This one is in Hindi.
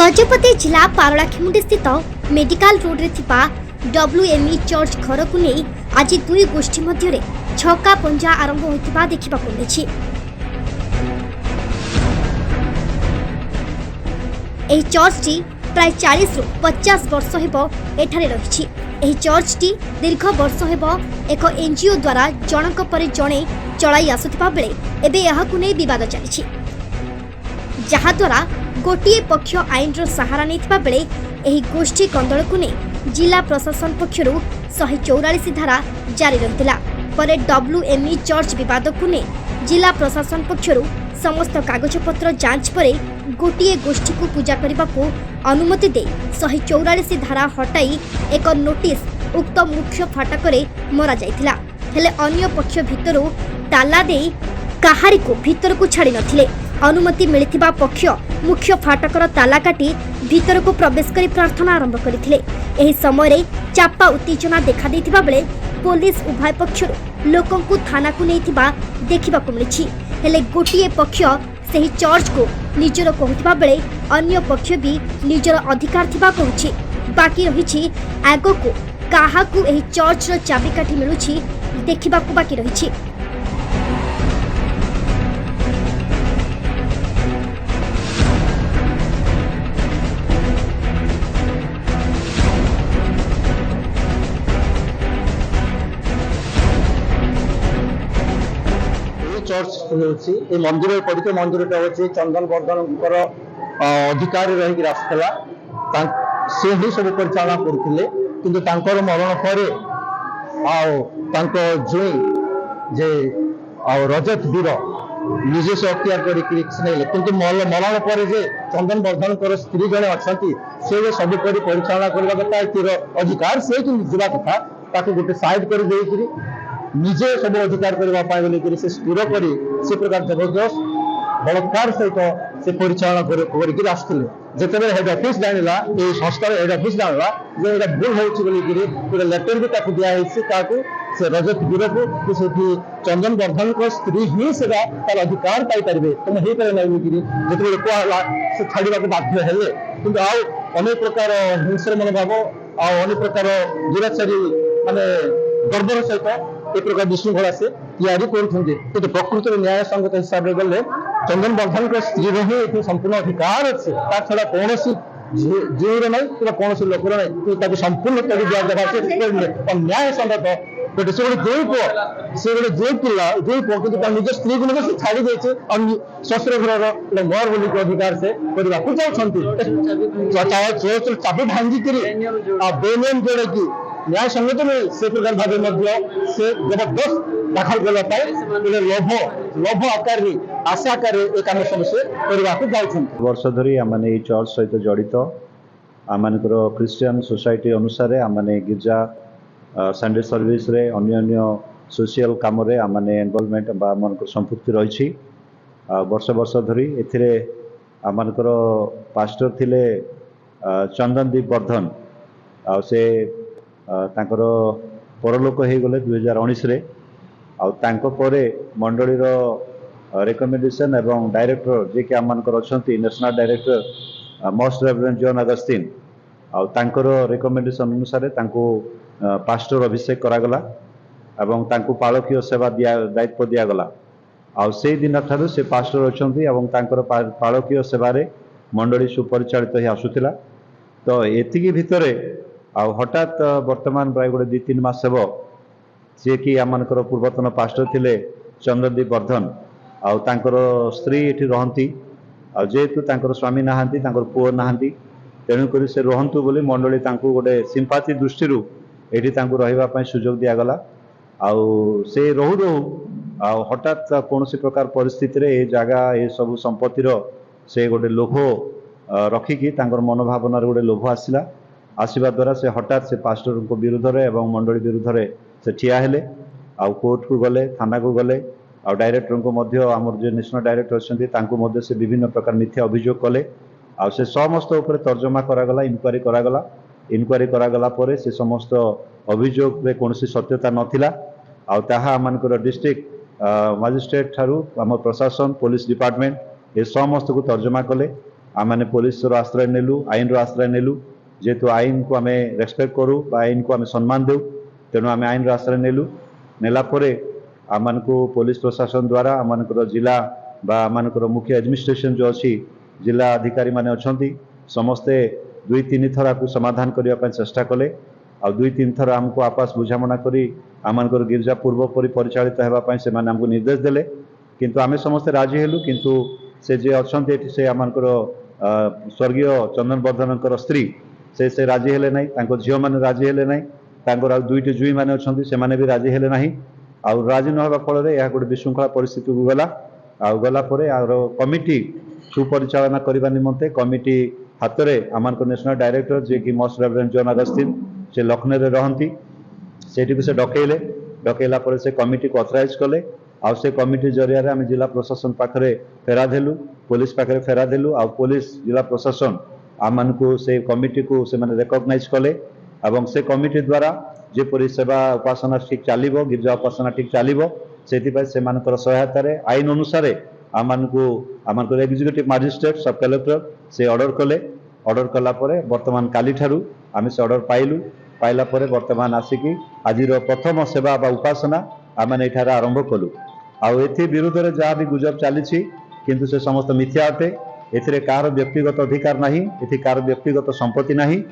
गजपति जिला पारलाखेमुंडी स्थित मेडिकल रोड रे थिबा WME चर्च घर को नहीं आज दुई गोष्ठी मध्य छक्का पंजा आरंभ होता देखा मिली। चर्चटी प्राय 40 ରୁ 50 वर्ष एठारे रही। चर्चटी दीर्घ वर्ष एक एनजीओ द्वारा जनक पर जणे चलाई आसुथिबा बेले एबे एहाकु नै विवाद चली, जहाद्वारा गोटे पक्ष आईन सहारा नहीं बेले एही गोष्ठी कंदल को नहीं जिला प्रशासन पक्षर 144 धारा जारी रही। पर WME चर्च विवाद को नहीं जिला प्रशासन पक्षर समस्त कागजपत्र जांच पर गोटे गोष्ठी को पूजा करने को अनुमति दे 144 धारा हटाई एक नोटिस उक्त मुख्य फाटक मरा जाइथिला। हेले अन्य पक्ष भितर ताला दे काहारी को भितर को छाड़ी नथिले। अनुमति मिलिथिबा पक्ष मुख्य फाटकर ताला काटी भितर को प्रवेश करी प्रार्थना आरंभ करथिले। एही समय चापा उत्तेजना देखा देथिबा बेले पुलिस उभय पक्षर लोकन को थाना को नैथिबा देखिबा को मिलिछि। हेले गोटिए पक्ष सही चर्च को निजर कहथिबा बेले अन्य पक्ष भी निजर अधिकार थिबा कहछि। बाकी रहिछि आगो को काहा को एही चर्च रो चाबिकाठी मिलुछि देखिबा को बाकी रहिछि। चर्च ये मंदिर पड़ते मंदिर हूँ चंदन वर्धन अधिकारी रही आसला से ही सब परिचालना करते कि मरण पर जुई जे रजत वीर निजे से अख्तियार कर मरण पर जे चंदन वर्धन स्त्री जड़े अच्छा से सब परिचालना करने अधिकार से जा कथा गोटे साइड कर निजे सब अधिकार करने से स्थिर कर से प्रकार जबरदस्त बलात्कार सहित से परिचालना करते जिते हेड ऑफिस जाना ये संस्थार हेड ऑफिस जाना जो ये भूल हो लेटर भी दिखाई से रजत वीर को चंदन वर्धन को स्त्री ही से तार अधिकार पाइपर तुम हो पारे ना जो कहला से छाड़ा बाध्य हेले कि अनेक प्रकार हिंसर मनोभाव अनेक प्रकार दुराचारी माने गर्वर सहित एक प्रकार विशृंखला से तैयारी कर प्रकृत न्याय संगत हिसाब से गले चंदन वर्धन को स्त्री ही संपूर्ण अधिकार अच्छे छड़ा कौन झीर ना कि कौन लोकर ना संपूर्ण दिया न्याय संगत गोटे से गोटे पुओ से गोटे जो पिला जो पुओ कि निज स्त्री को से छाड़ी देचे शस्त्र घर मोर बोली अधिकार से करने को चाहते चाबी भांगिक बेनियम जोड़े कि न्याय संगत में से प्रकार भाव से जबरदस्त दाखल करने लोभ आकार आशा आकार एक आम सब से करने वर्ष धरी आमने चर्च सहित जड़ित आमर क्रिश्चियन सोसाइटी अनुसार आमने गिर्जा संडे सर्विस रे अन्य सोशल काम आमने इनवॉल्वमेंट आम संपुक्ति रही वर्ष वर्ष धरी एथिरे आमर पास्टर थिले चंदनदीप वर्धन आ से तांकर परलोक हो गले 2019 रे आरे मंडलीर रेकमेंडेशन एवं डायरेक्टर जे कि आम अच्छा national director most reverend John Augustine आर रेकमेंडेशन अनुसार पास्टर अभिषेक करागला एवं तांको पालकीय सेवा दायित्व दिगला से दिन ठारू से पास्टर अच्छा पालकीय सेवार मंडली सुपरिचालित हो आसूला। तो एतिकी भितर हठात वर्तमान प्राय गोटे 2-3 मास हे सी कि आम पूर्वतन पास्टर थिले चंद्रदीप वर्धन आर स्त्री ये रहती जेहेतु स्वामी नहांती पुओ नहांती तेणुक से रुहतु बोली मंडली गोटे सिंपाथी दृष्टि ये रही सुजोग दिगला से रहू रहू हठात कौन प्रकार परिस्थिति रे जगह ये सब संपत्तिर से गोटे लोभ रखिकी मनोभावनार गोटे लोभ आसवा द्वारा से हठात से पास्टर को विरुद्ध एवं मंडली विरुद्ध से ठिया हेले कोर्ट को गले थाना को गले डायरेक्टर को आमर जो नेशनल डायरेक्टर अच्छा से विभिन्न प्रकार मिथ्या अभियोग कले से समस्त उपर तर्जमा करागला इनक्वारी करागला परे से समस्त अभियोग में कौन सत्यता नथिला आमर डिस्ट्रिक्ट मजिस्ट्रेट ठारू आम प्रशासन पुलिस डिपार्टमेंट ये समस्त को तर्जमा कले आम मैंने पुलिस आश्रय नेलु आईन आश्रय नेलु जेहेतु आईन को आम रेस्पेक्ट करूँ आईन को आम सम्मान देव तेणु आम आईन आश्रय नेलु नेला आम को पुलिस प्रशासन द्वारा आम जिला बा आम मुख्य एडमिनिस्ट्रेशन जो अच्छी जिला अधिकारी माने अच्छी समस्ते 2-3 थर को समाधान करने चेष्टा कले आ 2-3 थर आमको आपस बुझामणा करी आम गिरजा पूर्वपरी परिचालित होगापी से आमको निर्देश देले किंतु आम समस्ते राजी हेलु किंतु से जे अच्छा से आम स्वर्गीय चंदन वर्धन स्त्री से राजी हेले नहीं झील मैंने राजी हेले नहीं 2टी जुई मैंने अच्छा से भी राजी हेले नहीं आउ राजी न होगा फल यह गोटे विशृंखला परिस्थिति को गला गला कमिटी सुपरिचालना करने निमंते कमिटी हाथ में आम नेशनल डायरेक्टर जे कि मोस्ट रेवरेंड जॉन अगस्टिन से लखनऊ में रहती से डकैले डकैला से कमिटी को अथराइज कले आ से कमिटी जरिया आम जिला प्रशासन पाखे फेरा देलु पुलिस पाखे फेरा देलु आ पुलिस जिला प्रशासन आम को से कमिटी को से रेकग्नाइज कले एवं से कमिटी द्वारा जेपरी सेवा उपासना ठीक चलो गिरजा उपासना ठीक चलो से सहायतार आईन अनुसार आम एग्जीक्यूटिव मजिस्ट्रेट सब कलेक्टर से ऑर्डर कले ऑर्डर कला बर्तमान काली ठारू आम से ऑर्डर पाइलु पाइला बर्तमान आसिकी आज प्रथम सेवा उपासना आम ये आरंभ कलु आथि विरोध में जहाँ भी गुजब चली किंतु से समस्त मिथ्या अटे एथिरे कार व्यक्तिगत अधिकार नहीं एथि कार व्यक्तिगत संपत्ति नहीं।